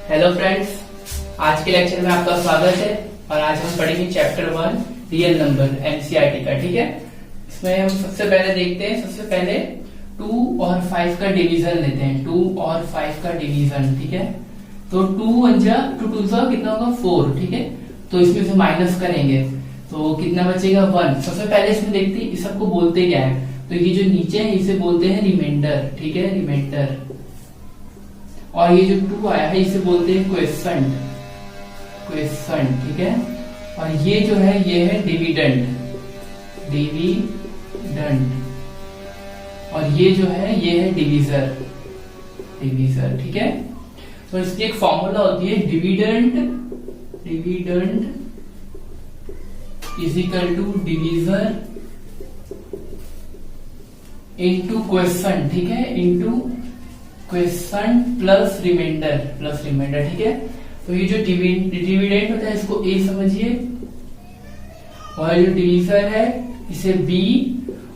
Hello friends, आज के lecture में आपका स्वागत है। और आज हम पढ़ेंगे चैप्टर 1 रियल नंबर एनसीईआरटी का। ठीक है, इसमें हम सबसे पहले देखते हैं। सबसे पहले 2 और 5 का डिवीजन लेते हैं। 2 और 5 का डिवीजन। ठीक है, तो 2 2 सा कितना होगा 4। ठीक है, तो इसमें से माइनस करेंगे तो कितना बचेगा 1। सबसे पहले इसमें देखते हैं इस सबको बोलते क्या है। तो ये जो नीचे है इसे बोलते हैं रिमाइंडर। ठीक है, रिमाइंडर। और ये जो 2 आया है इसे बोलते हैं क्वेश्चन। क्वेश्चन। ठीक है, और ये जो है ये है डिविडेंड। डिविडेंड। और ये जो है ये है डिवीजर। डिवीजर। ठीक है, तो इसकी एक फॉर्मूला होती है dividend. Dividend is equal to divisor into question. ठीक है, into question plus remainder. Plus remainder. ठीक है, तो ये जो डिविडेंड होता है इसको ए समझिए, और जो डिवीजर है इसे बी,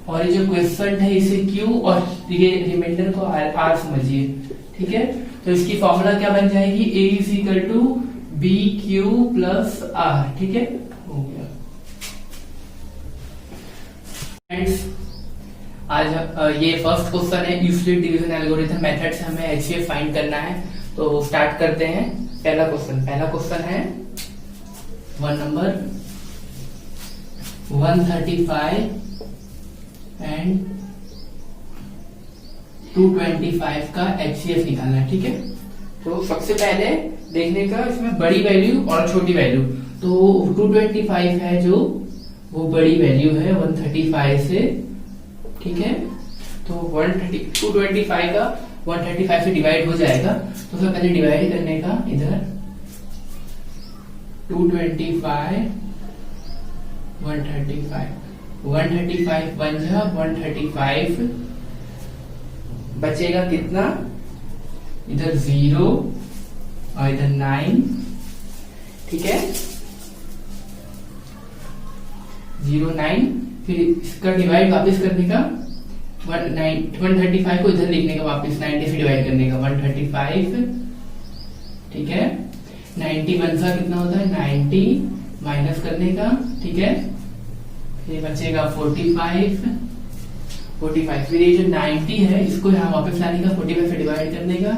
और ये जो क्वेश्चन है इसे क्यू, और ये रिमाइंडर को आर समझिए। ठीक है, तो इसकी फॉर्मूला क्या बन जाएगी, A is equal to B Q plus are. ठीक है, हो गया फ्रेंड्स। आज ये फर्स्ट क्वेश्चन है, यूक्लिड डिवीजन एल्गोरिथम मेथड से हमें एचसीएफ फाइंड करना है। तो स्टार्ट करते हैं। पहला क्वेश्चन है 1 नंबर 135 एंड 225 का एचसीएफ निकालना है। ठीक है, तो सबसे पहले देखने का इसमें बड़ी वैल्यू और छोटी वैल्यू। तो 225 है जो वो बड़ी वैल्यू है 135 से। ठीक है, तो 225 का 135 से डिवाइड हो जाएगा। तो सबसे पहले डिवाइड करने का इधर 225 135 बन जा 135 बचेगा कितना, इधर 0 और इधर 9। ठीक है, 0 9, फिर इसका डिवाइड वापस करने का 135 को इधर लिखने का वापस 90 से डिवाइड करने का 135। ठीक है, 90 सा कितना होता है 90 माइनस करने का। ठीक है, फिर बचेगा 45। फिर ये जो 90 है इसको यहाँ वापस लाने का 45 से डिवाइड करने का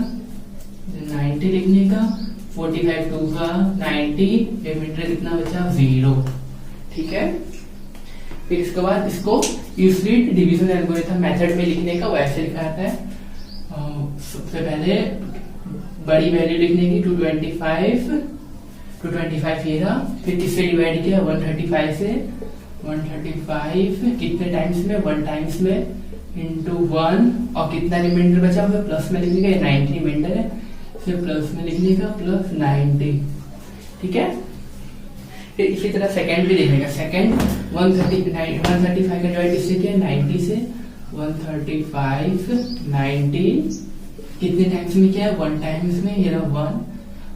90 लिखने का 45 2 का 90, रिमाइंडर कितना बचा 0। ठीक है, फिर इसके बाद इसको यूक्लिड डिवीजन एल्गोरिथम मेथड में लिखने का वैसे लिखा जाता है। सबसे पहले बड़ी वैल्यू लिखने की 225 ये रहा। फिर किससे डिवाइड किया 135 से। 135 कितने टाइम्स में 1 टाइम्स में इंटू 1, और कितना रिमाइंडर बचा हुआ प्लस में लिखने का 90 रिमाइंडर है, फिर प्लस में लिखने का प्लस 90। ठीक है, फिर इसी तरह सेकंड भी देखेगा। सेकंड 135 का डिवाइड किससे किया 90 से। 135 90 कितने टाइम्स में किया 1 टाइम्स में, ये रहा 1,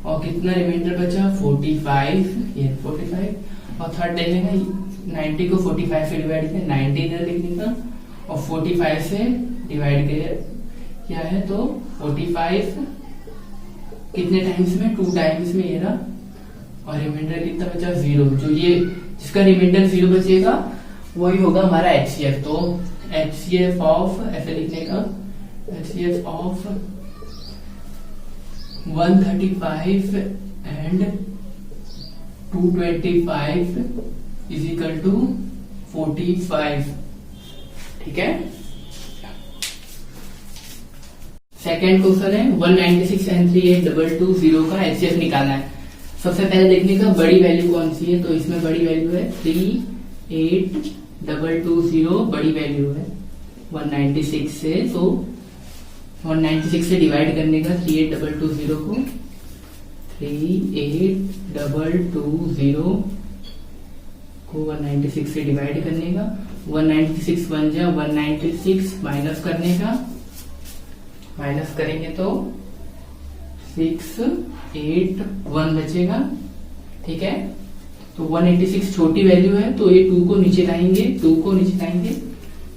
और कितना रिमाइंडर बचा 45, ये 45। और थर्ड देखेगा 90 को 45 से डिवाइड किया 90 इधर लिखने का, और 45 से डिवाइड किया है तो 45 कितने टाइम्स में 2 टाइम्स में, ये रहा, और रिमाइंडर कितना बचा 0। जो ये जिसका रिमाइंडर 0 बचेगा वही होगा हमारा एचसीएफ। तो एचसीएफ ऑफ ऐसे लिखने का, HCF of 135 and 225 is equal to 45। ठीक है, सेकेंड क्वेश्चन है 196 एंड 38220 का एचसीएफ निकालना है। सबसे पहले देखने का बड़ी वैल्यू कौन सी है। तो इसमें बड़ी वैल्यू है 38220, बड़ी वैल्यू है 196 से। तो 196 से डिवाइड करने का 38220 को 38220 को 196 से डिवाइड करने का 196 बन जा 196 माइनस करने का, माइनस करेंगे तो 681 बचेगा। ठीक है, तो 186 छोटी वैल्यू है तो ये 2 को नीचे लाएंगे,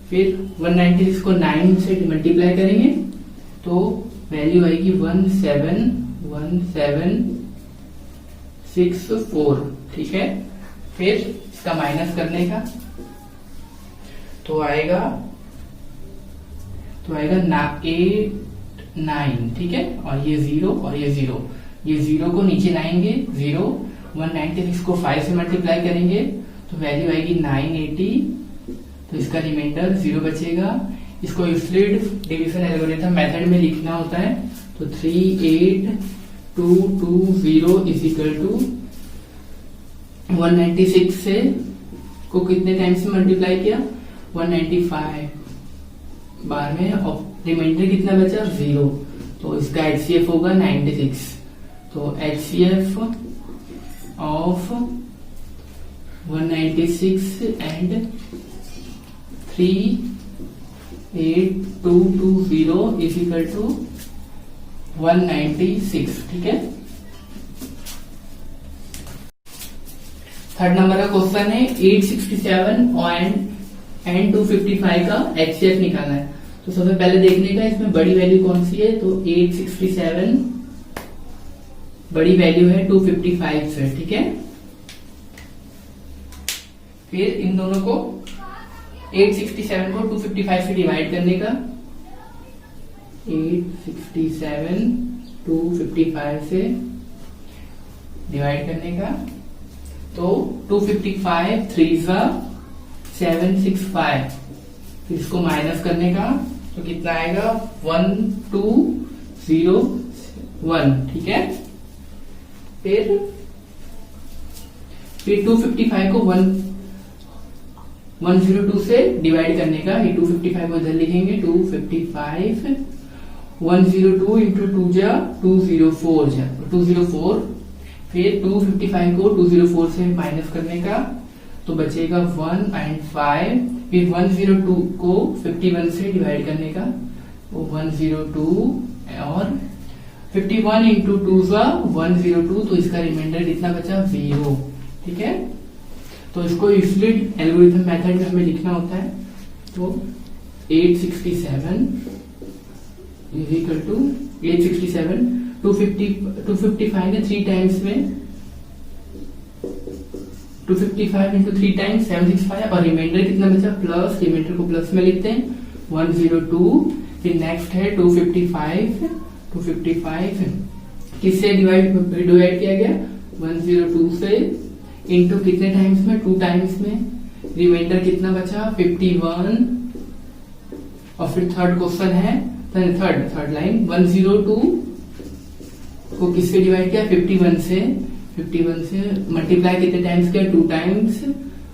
फिर 196 को 9 से मल्टीप्लाई करेंगे तो वैल्यू आएगी 1715। 1764, ठीक है। फिर इसका माइनस करने का तो आएगा ना 8 9, ठीक है। और ये 0 और ये 0, ये 0 को नीचे लाएंगे 0, 196 को 5 से मल्टीप्लाई करेंगे तो वैल्यू आएगी 980, तो इसका रिमाइंडर 0 बचेगा। इसको यूक्लिड डिवीजन एल्गोरिथम मेथड में लिखना होता है तो 38220 इज इक्वल टू 196 से को कितने टाइम से मल्टीप्लाई किया 195 बार में, और रिमाइंडर कितना बचा 0, तो इसका HCF होगा 96। तो HCF of 196 and 38220 is equal to 196, ठीक है। थर्ड नंबर का क्वेश्चन है 867 एंड 255 का HCF निकालना है। तो सबसे पहले देखने का इसमें बड़ी वैल्यू कौन सी है, तो 867 बड़ी वैल्यू है 255 से, ठीक है। फिर इन दोनों को 867 को 255 से डिवाइड करने का, 867 255 से डिवाइड करने का, तो 255 3 765, फिर इसको माइनस करने का तो कितना आएगा 1201, ठीक है। फिर 255 को 102 से डिवाइड करने का, ये 255 को इधर लिखेंगे 255 102 इंटू 2 जा 204, फिर 255 को 204 से माइनस करने का तो बचेगा 1 एंड 5, फिर 102 को 51 से डिवाइड करने का तो 102 और 51 इंटू 2 का 102, तो इसका रिमाइंडर कितना बचा 0, ठीक है। तो इसको यूक्लिड एल्गोरिथम मेथड में हमें लिखना होता है तो 867 इज इक्वल टू 867 255 ने 3 टाइम्स में 255 इंटू 3 टाइम्स 765, और रिमाइंडर कितना बचा प्लस, रिमाइंडर को प्लस में लिखते हैं 102। फिर नेक्स्ट है 255 किससे डिवाइड किया गया 102 से, इंटू कितने टाइम्स में 2 टाइम्स में, रिमाइंडर कितना बचा 51। और फिर थर्ड क्वेश्चन है थर्ड लाइन 102 को किससे डिवाइड किया 51 से मल्टीप्लाई कितने टाइम्स किया 2 टाइम्स,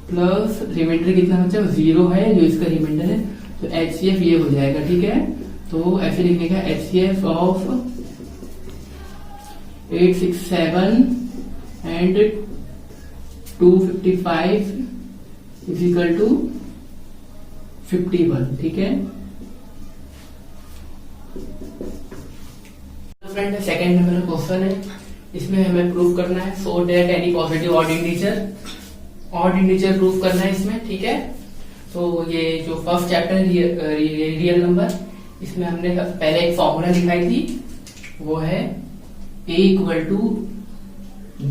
प्लस रिमाइंडर कितना बचा 0 है जो इसका रिमाइंडर है, तो HCF ये हो जाएगा, ठीक है। तो ऐसे लिखने का HCF of 867 and 255 is equal to 51, ठीक है। फ्रेंड सेकंड नंबर का क्वेश्चन है, इसमें हमें प्रूव करना है so that any positive odd integer prove करना है इसमें, ठीक है। तो ये जो फर्स्ट चैप्टर रियल नंबर, इसमें हमने पहले एक फॉर्मूला लिखाई थी, वो है A equal to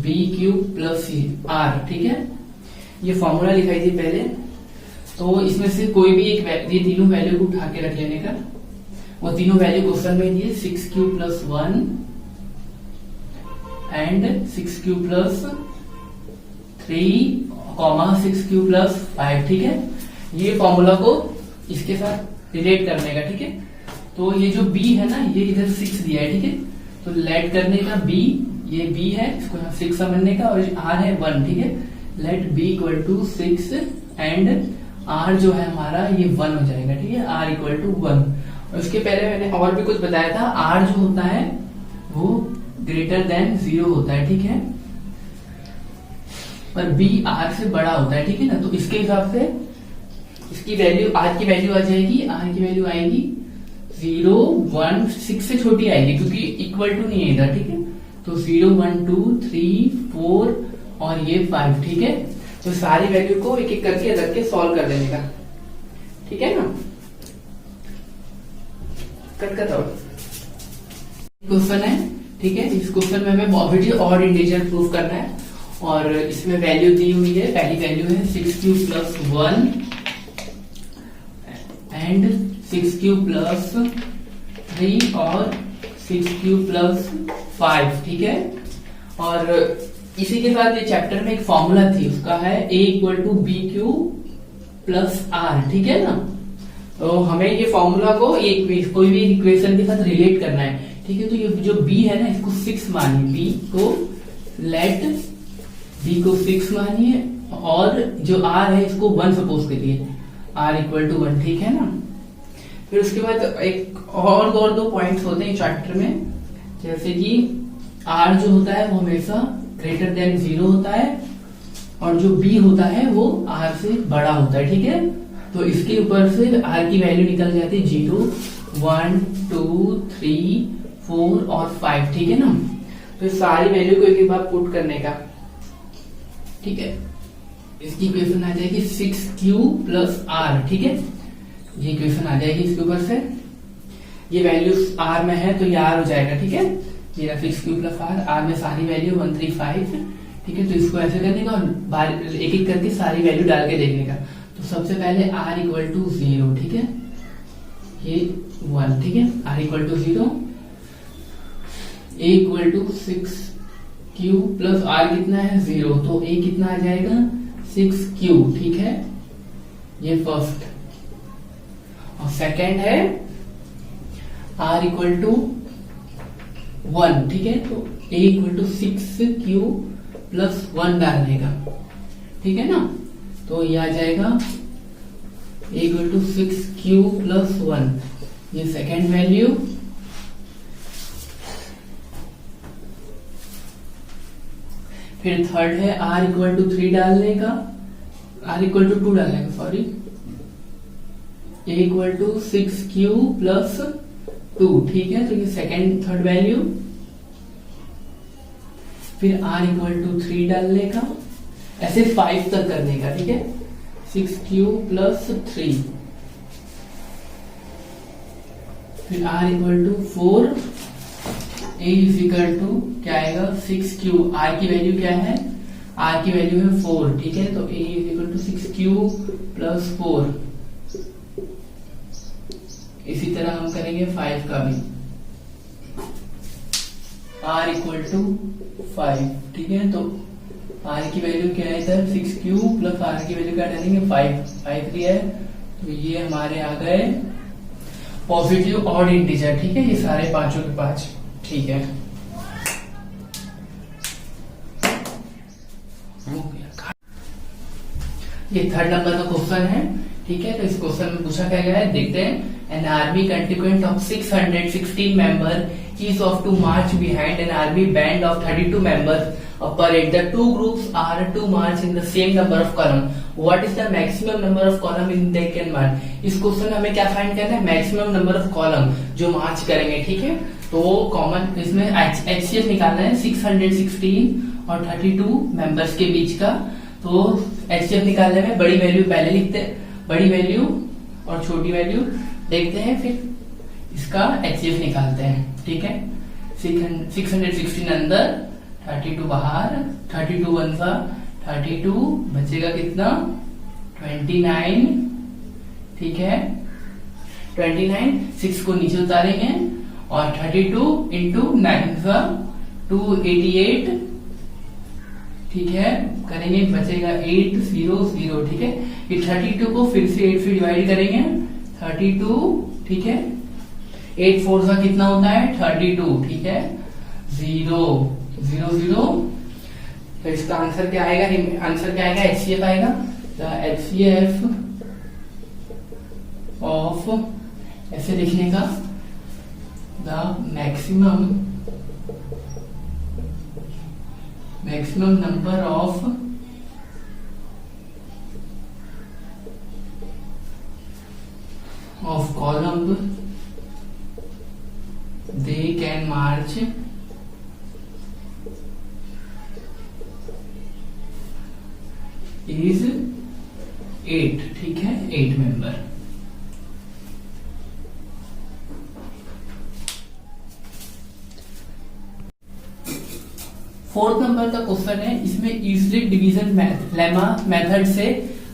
B³ plus R, ठीक है। ये फॉर्मूला लिखाई थी पहले, तो इसमें से कोई भी एक ये तीनों वैल्यू को उठा के रख लेने का, वो तीनों वैल्यू क्वेश्चन में दिए 6³ प्लस 1 एंड 6³ प्लस 3, 6³ प्लस 5, ठीक है। ये फॉर्मूला को इसके साथ रिलेट करने का, ठीक है। तो ये जो B है ना, ये इधर 6 दिया है, ठीक है। तो लेट करने का B, ये B है, इसको यहाँ 6 समझने का, और R है 1, ठीक है। Let B equal to 6 and R जो है हमारा ये 1 हो जाएगा, ठीक है। R equal to 1। और उसके पहले मैंने और भी कुछ बताया था, R जो होता है वो ग्रेटर देन 0 होता है, ठीक है। पर B R से बड़ा होता है, ठीक है ना। तो इसके हिसाब से इसकी वैल्यू R की वैल्यू आ जाएगी, R की वैल्यू आएगी 0 1 6 से छोटी आएगी क्योंकि इक्वल टू नहीं है इधर, ठीक है। तो 0 1 2 3 4 और ये 5, ठीक है। तो सारी वैल्यू को एक एक करके रख के सॉल्व कर देने का, ठीक है ना। कट क्वेश्चन है ठीक है। इस क्वेश्चन में हमें पॉजिटिव और इंटीजर प्रूफ करना है और इसमें वैल्यू दी हुई है। पहली वैल्यू है 6q + 1 एंड 6q + 3 और 6q + 5, ठीक है। और इसी के साथ ये चैप्टर में एक फॉर्मूला थी, उसका है a = bq + r, ठीक है ना। तो हमें ये फॉर्मूला को कोई भी इक्वेशन के साथ रिलेट करना है, ठीक है। तो ये जो b है ना, इसको 6 मानिए, b को 6 मानिए और जो r है इसको 1 सपोज करिए, r = 1, ठीक है ना। फिर उसके बाद एक और दो पॉइंट्स होते हैं चैप्टर में, जैसे कि r जो होता है वो हमेशा > 0 होता है और जो b होता है वो r से बड़ा होता है, ठीक है। तो इसके ऊपर से r की वैल्यू निकल जाती है 0, 1, 2, 3, 4 और 5, ठीक है ना। तो इस सारी वैल्यू को एक बार पुट करने का, ठीक है। इसकी इक्वेशन आ जाएगी 6q + r, ठीक है। ये इक्वेशन आ जाएगी इसके ऊपर से, ये वैल्यू r में है तो ये r हो जाएगा, ठीक है। ये 6q + r में सारी वैल्यू 135, ठीक है। तो इसको ऐसे करने का और एक एक करके सारी वैल्यू डाल के देखने का। तो सबसे पहले r = 0, ठीक है, ये 1, ठीक है। r = 0, a = 6q + r कितना है 0, तो a कितना आ जाएगा 6q, ठीक है। ये फर्स्ट। और सेकंड है r = 1, ठीक है। तो a = 6q + 1 डालने का, ठीक है ना। तो ये आ जाएगा a = 6q + 1, ये सेकंड वैल्यू। फिर थर्ड है r = 3 डालने का, r = 2 डालने का, सॉरी, a = 6q + 2, ठीक है। तो ये थर्ड वैल्यू। फिर r = 3 डालने का, ऐसे 5 तक करने का, ठीक है। 6q + 3, फिर r = 4, a = क्या आएगा 6q, r की वैल्यू क्या है, r की वैल्यू है 4, ठीक है। तो a = 6q + 4। इसी तरह हम करेंगे 5 का भी, r = 5, ठीक है। तो r की वैल्यू क्या है इधर 6q + r की वैल्यू क्या डालेंगे 5 दिया है। तो ये हमारे आ गए पॉजिटिव और इंटीजर, ठीक है। ये सारे पांचों के 5, ठीक है। ये थर्ड नंबर का क्वेश्चन है, ठीक है। तो इस क्वेश्चन में पूछा क्या गया है, देखते हैं। An army contingent of 616 members is off to march behind an army band of 32 members of parade. The two groups are to march in the same number of column. What is the maximum number of column in they can march? इस question में हमें क्या find करना है, maximum number of column जो मार्च करेंगे, ठीक है। तो कॉमन इसमें HCF निकालना है 616 और 32 मेंबर्स के बीच का। तो HCF निकालने में बड़ी वैल्यू पहले लिखते हैं, बड़ी वैल्यू और छोटी वैल्यू देखते हैं, फिर इसका HCF निकालते हैं, ठीक है। 616 अंदर, 32 बाहर, 32 1 सा 32, बचेगा कितना 29, ठीक है। 29, 6 को नीचे उतारेंगे और 32 × 9 सा 288, ठीक है, करेंगे, बचेगा 800, ठीक है। ये 32 को फिर से 8 से डिवाइड करेंगे, 32, ठीक है। 8 4 का कितना होता है 32, ठीक है। 0 0 0, तो इसका आंसर क्या आएगा, HCF आएगा। द HCF ऑफ, ऐसे लिखने का, the maximum number of column they can march is 8, ठीक है, 8 मेंबर। 4th नंबर का क्वेश्चन है, इसमें इजली डिवीजन लेमा मेथड से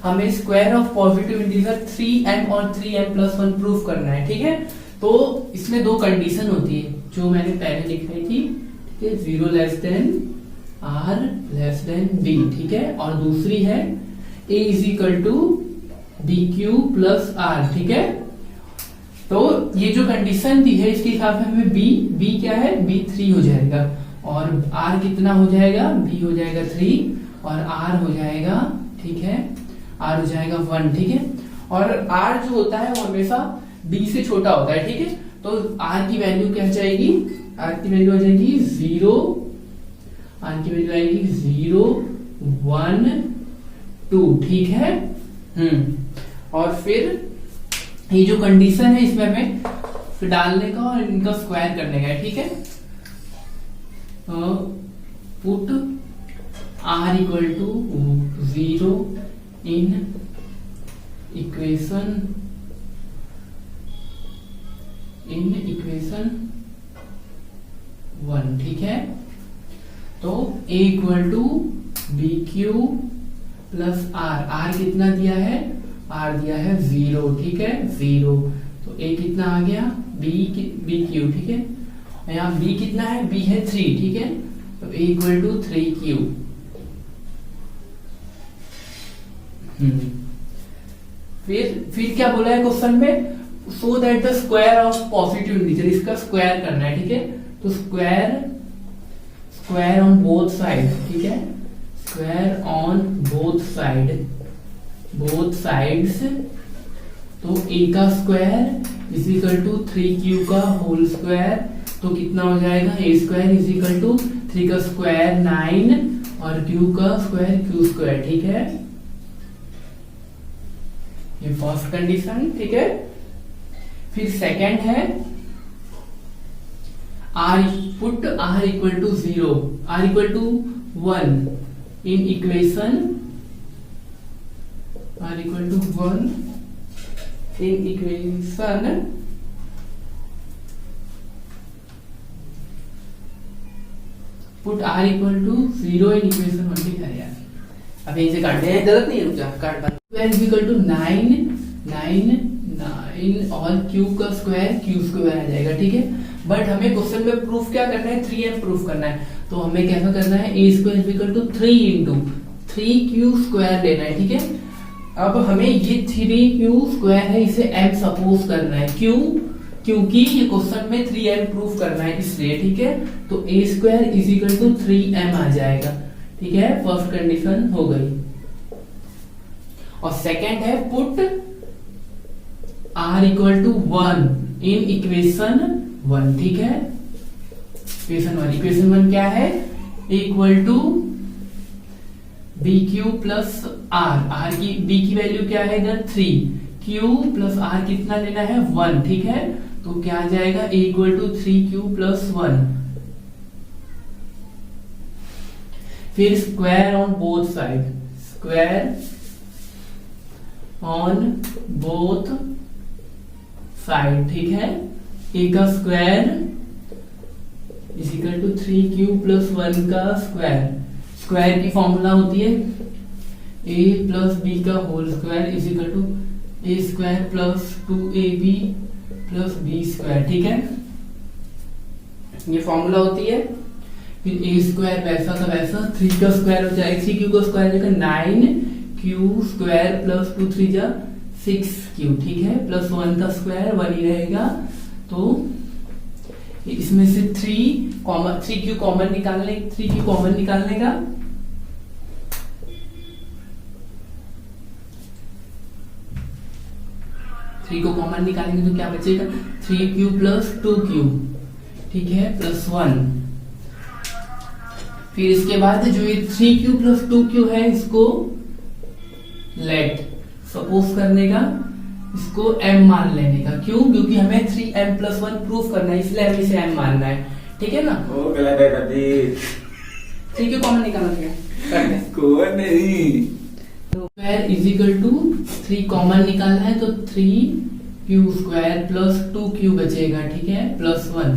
हमें square of positive integer 3m और 3m+1 प्रूफ करना है। ठीक है, तो इसमें दो कंडीशन होती है जो मैंने पहले लिखाई थी, ठीक है, 0 less than r less than b, ठीक है, और दूसरी है a is equal to bq plus r, ठीक है। तो ये जो कंडीशन दी है इसके हिसाब से हमें b क्या है, b 3 हो जाएगा, और r कितना हो जाएगा, b हो जाएगा 3 और r हो जाएगा, ठीक है, r हो जाएगा 1, ठीक है। और r जो होता है वो हमेशा b से छोटा होता है, ठीक है। तो r की वैल्यू क्या जाएगी, r की वैल्यू आ जाएगी 0, r की वैल्यू आएगी 0 1 2, ठीक है। और फिर ये जो कंडीशन है इसमें हमें फिर डालने का और इनका स्क्वायर करने का है, ठीक है। Put r equal to 0 in equation 1, ठीक है। तो a equal to B Q plus r कितना दिया है, r दिया है 0, ठीक है, 0। तो a कितना आ गया, b क्यू, ठीक है, और यहाँ b कितना है, b है 3, ठीक है। तो a इक्वल टू 3q। फिर क्या बोला है क्वेश्चन में, so that the square of positive integer, इसका स्क्वायर करना है, ठीक है। तो स्क्वायर ऑन बोथ साइड, ठीक है, स्क्वायर ऑन बोथ साइड्स। तो a का square is equal to 3q का होल स्क्वायर, तो कितना हो जाएगा, a square is equal to 3 का स्क्वायर 9 और q का स्क्वायर q स्क्वायर, ठीक है। ये फर्स्ट कंडीशन, ठीक है। फिर सेकंड है put r equal to 0, r equal to 1 in equation, r equal to 1 in equation put r equal to 0 in equation 1, ठीक है यार, अब यहीं से काटने हैं, जरूरत नहीं है, रुक जा, काट बंद। स्क्वायर इज इक्वल टू 9 और q का स्क्वायर q स्क्वायर आ जाएगा, ठीक है। बट हमें क्वेश्चन में प्रूफ क्या करना है, 3m प्रूफ करना है। तो हमें कैसा करना है, a square is equal to 3 into 3q square लेना है, ठीक है। अब हमें ये 3q स्क्वायर है, इसे m सपोज करना है, क्यों, क्योंकि ये क्वेश्चन में 3m प्रूफ करना है इसलिए, ठीक है। तो a square is equal to 3m आ जाएगा, ठीक है, फर्स्ट कंडीशन हो गई। और सेकंड है put r equal to 1 in equation 1, ठीक है। इक्वेशन 1 क्या है, equal to B Q plus r की b की वैल्यू क्या है इधर 3, q प्लस r कितना लेना है 1, ठीक है। तो क्या आ जाएगा, a equal to 3q plus 1। फिर square on both side, square on both side, ठीक है। a का square is equal to 3q plus 1 का स्क्वायर, स्क्वायर की फॉर्मूला होती है a प्लस b का whole square is equal to a square plus 2ab plus b square, ठीक है, ये फॉर्मूला होती है। फिर a स्क्वायर वैसा का वैसा, 3 का स्क्वायर हो जाएगा, 3q का स्क्वायर लेकर 9q स्क्वायर प्लस 2 3 जा 6q, ठीक है, प्लस 1 का स्क्वायर 1 ही रहेगा। तो इसमें से 3q कॉमन निकालने का, 3 को कॉमन निकालेंगे तो क्या बचेगा, 3q प्लस 2q, ठीक है, प्लस 1। फिर इसके बाद जो ये 3q प्लस 2q है इसको लेट सपोज करने का, इसको m मान लेने का, क्यों, क्योंकि हमें 3m प्लस 1 प्रूफ करना है, इसलिए हमें इसे m मानना है, ठीक है ना। 3q कॉमन निकालना नहीं, तो square is equal to 3 common निकालना है, तो 3q स्क्वायर प्लस 2q बचेगा, ठीक है, प्लस 1।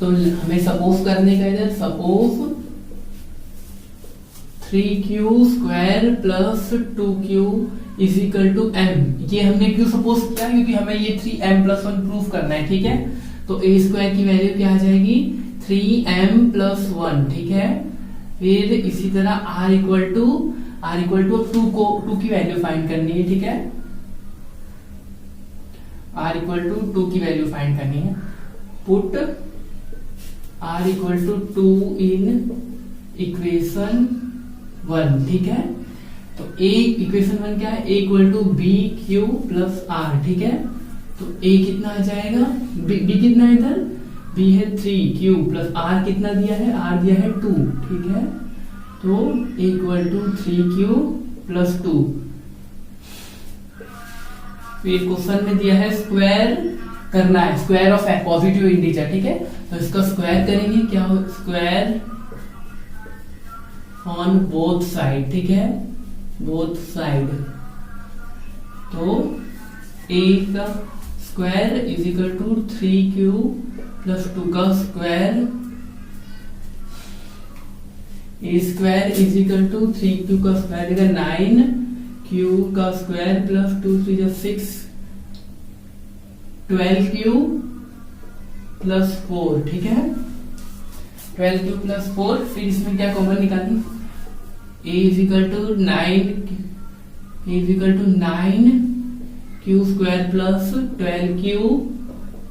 तो हमें सपोज करने का, इधर suppose 3q square plus 2q is equal to m। ये हमने क्यों सपोज किया, क्योंकि हमें ये 3m+1 प्रूव करना है, ठीक है। तो a स्क्वायर की वैल्यू क्या आ जाएगी 3m+1, ठीक है। फिर इसी तरह r इक्वल टू 2 की वैल्यू फाइंड करनी है, ठीक है। r इक्वल टू 2 की वैल्यू फाइंड करनी है। Put r equal to 2 in equation 1, ठीक है। तो a इक्वेशन 1 क्या है, a equal to B Q plus are, ठीक है। तो a कितना आ जाएगा, b कितना है इधर, b है 3q प्लस r कितना दिया है, r दिया है 2, ठीक है। तो a equal to 3q plus 2। फिर क्वेश्चन में दिया है स्क्वायर करना है, स्क्वायर ऑफ पॉजिटिव इंटीजर, ठीक है। तो इसका स्क्वायर करेंगे, क्या हो, स्क्वायर ऑन बोथ साइड, ठीक है, बोथ साइड। तो a का square is equal to 3q plus 2 का square, a square is equal to 3q का स्क्वायर देगा 9q का स्क्वायर प्लस 2 3 6 12q प्लस 4, ठीक है। 12q plus 4। फिर इसमें क्या कॉमन निकालेंगे, a is equal to 9q square plus 12q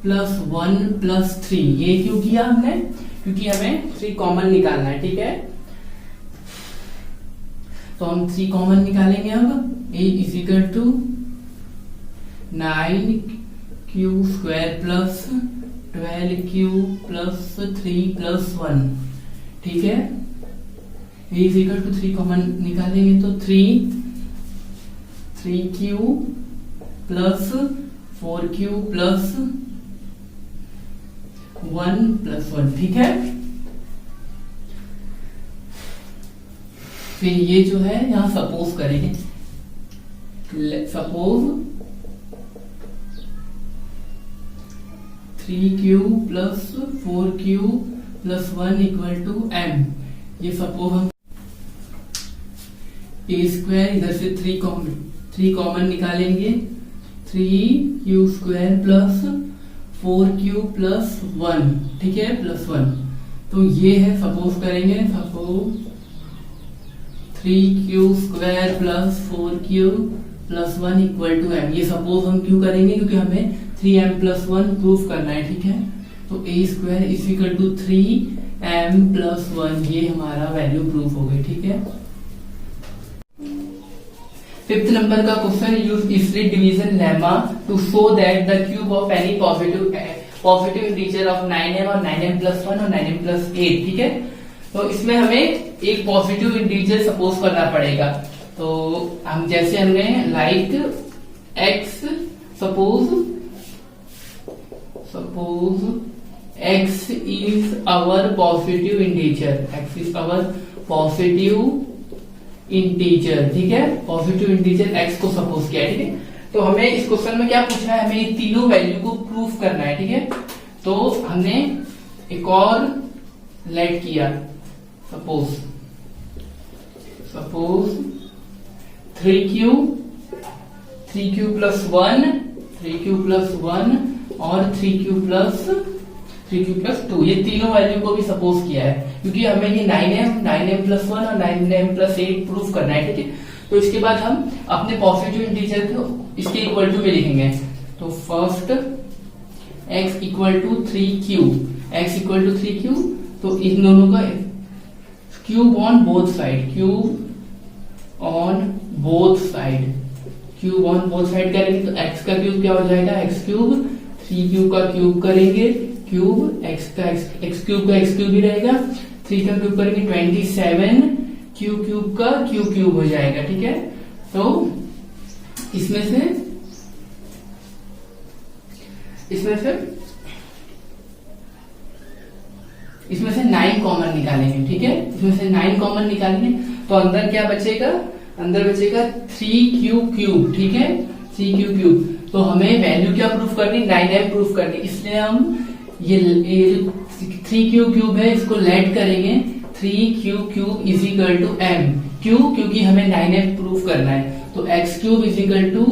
plus 1 plus 3। ये क्यों किया हमने, क्योंकि हमें 3 कॉमन निकालना है, ठीक है। तो हम 3 कॉमन निकालेंगे। अब a is equal to 9q square plus 12q plus 3 plus 1, ठीक है। a is equal to 3 common निकालेंगे तो 3q plus 4q plus 1 plus 1, ठीक है। फिर ये जो है यहां सपोज करेंगे, suppose 3q plus 4q plus 1 equal to m। ये सपोज हम a स्क्वायर इधर से 3 कॉमन निकालेंगे, 3q square plus 4q plus 1, ठीक है, प्लस 1। तो ये है, सपोज करेंगे, suppose 3q square plus 4q plus 1 equal to m। ये सपोज हम क्यों करेंगे, क्योंकि हमें 3m+1 प्रूफ करना है, ठीक है। तो a square is equal to 3m+1, ये हमारा वैल्यू प्रूफ हो गई, ठीक है। 5th नंबर का question, use split division lemma to show that the cube of any positive integer of 9m और 9m+1 और 9m+8, ठीक है। तो इसमें हमें एक पॉजिटिव इंटीजर सपोज करना पड़ेगा। तो हम जैसे हमने like x, suppose x is our positive integer, x is our positive integer, ठीक है। पॉजिटिव इंटीजर x को सपोज किया है, ठीक है। तो हमें इस क्वेश्चन में क्या पूछा है, हमें ये तीनों वैल्यू को प्रूफ करना है, ठीक है। तो हमने एक और लेट किया, सपोज 3q प्लस 1 और 3q प्लस 2, ये तीनों वैल्यू को भी सपोज किया है, क्योंकि हमें ये 9m+1 और 9m+8 प्रूफ करना है, ठीक है। तो इसके बाद हम अपने पॉजिटिव इंटीजर को इसके इक्वल टू में लिखेंगे। तो first x equal to 3q, तो इन दोनों का cube on both side, cube on both side करेंगे तो x का क्यूब क्या हो जाएगा, x3, 3q का क्यूब करेंगे, क्यूब x क्यूब ही रहेगा, 3 का क्यूब करेंगे 27, क्यूब का क्यूब हो जाएगा, ठीक है। तो इसमें से 9 कॉमन निकालेंगे, ठीक है। इसमें से 9 कॉमन निकालेंगे तो अंदर क्या बचेगा, अंदर बचेगा 3q, ठीक है, 3q। तो हमें वैल्यू क्या प्रूफ करनी, 9m प्रूफ करनी, इसलिए हम ये 3q है इसको लेट करेंगे 3q cube is equal to m। क्यों? क्योंकि हमें 9m प्रूफ करना है, तो x cube is equal to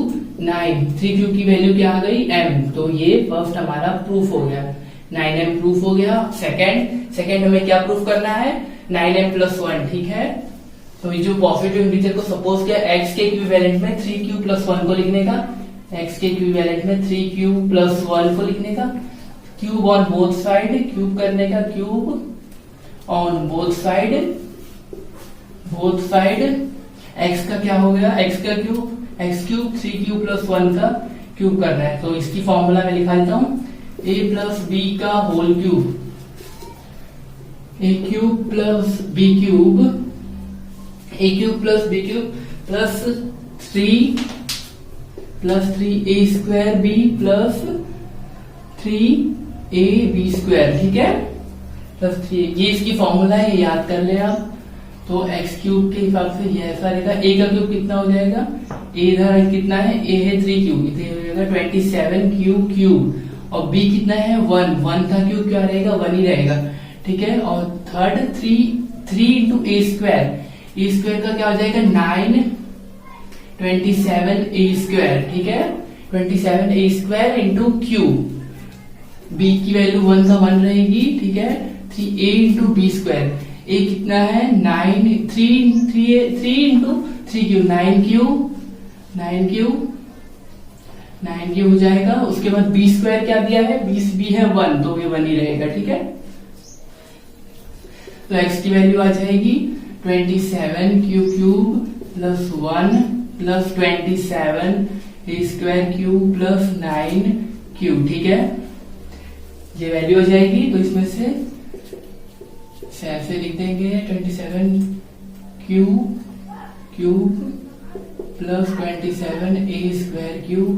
9। 3q की वैल्यू क्या आ गई? m। तो ये फर्स्ट हमारा प्रूफ हो गया, 9m प्रूफ हो गया। सेकंड हमें क्या प्रूफ करना है? 9m प्लस 1, ठीक है। तो ये जो पॉजिटिव इंटीजर को सपोज किया x के इक्विवेलेंट में 3q प्लस 1 को लिखने का, x के इक्विवेलेंट में 3q प्लस 1 को लिखने का, cube on both side, cube करने का, cube on both side, x का क्या हो गया? x का cube, x cube 3q plus 1 का क्यूब करना है। तो इसकी फॉर्मूला में लिखा देता हूं, a प्लस बी का whole cube, a cube plus B cube, a cube plus B cube plus 3 a square b plus 3 a b square, ठीक है, प्लस 3। ये इसकी फॉर्मूला है, ये याद कर ले आप। तो x क्यूब के हिसाब से ये ऐसा रहेगा, a का क्यूब कितना हो जाएगा? a इधर कितना है? a है 3q, इधर हो जाएगा 27q क्यूब, और b कितना है? 1 का क्यूब क्या रहेगा? 1 ही रहेगा, ठीक है। और third 3 into a square, a square का क्या हो जाएगा? 9 27a स्क्वायर, ठीक है, 27a square into cube, b की वैल्यू 1 का 1 रहेगी, ठीक है। 3a into b square, a कितना है? 3 इंटू 3 क्यूब, 9 क्यूब हो जाएगा। उसके बाद b स्क्वायर क्या दिया है? b है 1, तो ये 1 ही रहेगा, ठीक है। तो x की वैल्यू आ जाएगी 27q cube plus 1 plus 27 square cube plus 9 cube, ठीक है। ये वैल्यू हो जाएगी, तो इसमें से ऐसे लिख देंगे 27q cube plus 27a square cube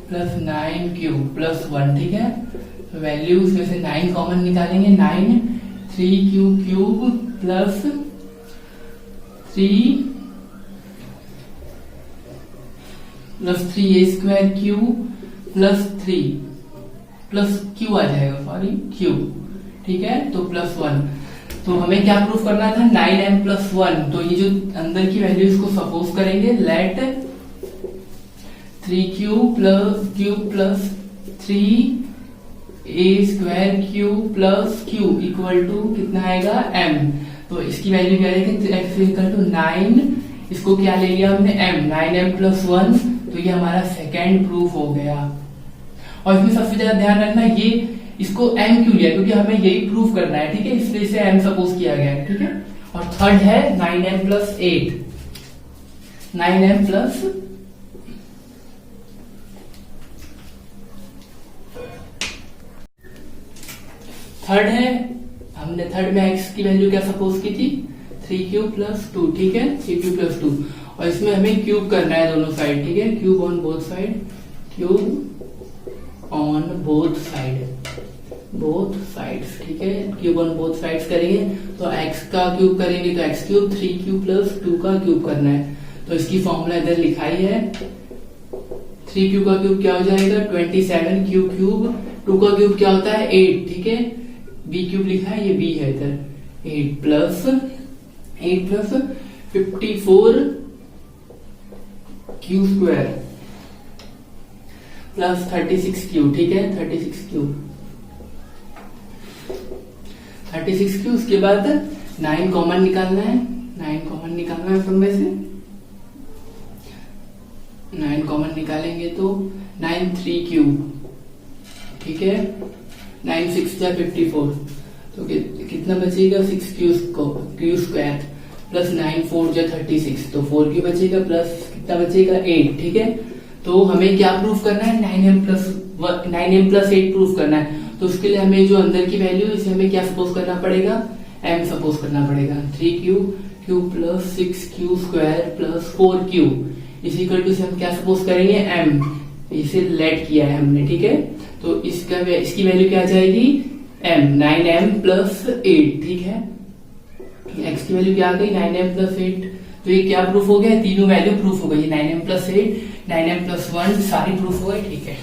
plus 9 cube plus 1, ठीक है। तो वैल्यू इसमें से 9 कॉमन निकालेंगे, 9 3q cube plus 3a square cube plus 3 plus Q आ जाएगा, सॉरी क्यूब, ठीक है। तो प्लस 1, तो हमें क्या प्रूफ करना था? 9m plus 1। तो ये जो अंदर की वैल्यू इसको सपोज करेंगे, let 3q plus 3a square cube plus Q equal to कितना आएगा? m। तो इसकी वैल्यू क्या आएगी? x इक्वल टू 9, इसको क्या ले लिया हमने? m, 9m plus 1। तो ये हमारा सेकेंड प्रूफ हो गया। और इसमें सबसे ज्यादा ध्यान रखना, ये इसको m क्यों लिया? क्योंकि हमें यही प्रूफ करना है, ठीक है, इसलिए इसे m सपोज किया गया है, ठीक है। और थर्ड है 9m plus 8, 9m plus third है, हमने थर्ड में x की वैल्यू क्या सपोज की थी? 3q प्लस 2, ठीक है, 3q प्लस 2। और इसमें हमें क्यूब करना है दोनों साइड, ठीक है, cube on both side, cube on both sides, ठीक है, क्यूब ऑन बोथ साइड्स करेंगे। तो x का क्यूब करेंगे तो x क्यूब, 3q प्लस 2 का क्यूब करना है। तो इसकी फॉर्मूला इधर लिखाई है, 3q का क्यूब क्या हो जाएगा? 27q क्यूब, 2 का क्यूब क्या होता है? 8, ठीक है, b क्यूब लिखा है, ये b है इधर, 8 plus 54 Q square plus 36 Q, ठीक है, 36 क्यू। उसके बाद 9 कॉमन निकालना है, 9 कॉमन निकालना है सब में से। 9 कॉमन निकालेंगे तो 9 3 क्यूब, ठीक है, 9 6 जा 54, तो कितना बचेगा? 6 क्यू स्क्वायर प्लस 9 4 जा 36, तो 4 क्यू बचेगा प्लस कितना बचेगा? 8, ठीक है। तो हमें क्या प्रूफ करना है? 9m प्लस 8 प्रूफ करना है। तो उसके लिए हमें जो अंदर की वैल्यू, इसे हमें क्या सपोज करना पड़ेगा? m सपोज करना पड़ेगा। 3q cube plus 6q square plus 4q इसी इक्वल टू से हम क्या सपोज करेंगे? m। इसे लेट किया है हमने, ठीक है। तो इसकी वैल्यू क्या आ जाएगी? m, 9m प्लस 8, ठीक है। x की वैल्यू क्या आ गई? 9m plus 8। तो ये क्या प्रूफ हो गया? तीनों वैल्यू प्रूफ हो गई, 9m प्लस 8, 9m प्लस 1 सारी प्रूफ हो गई, ठीक है।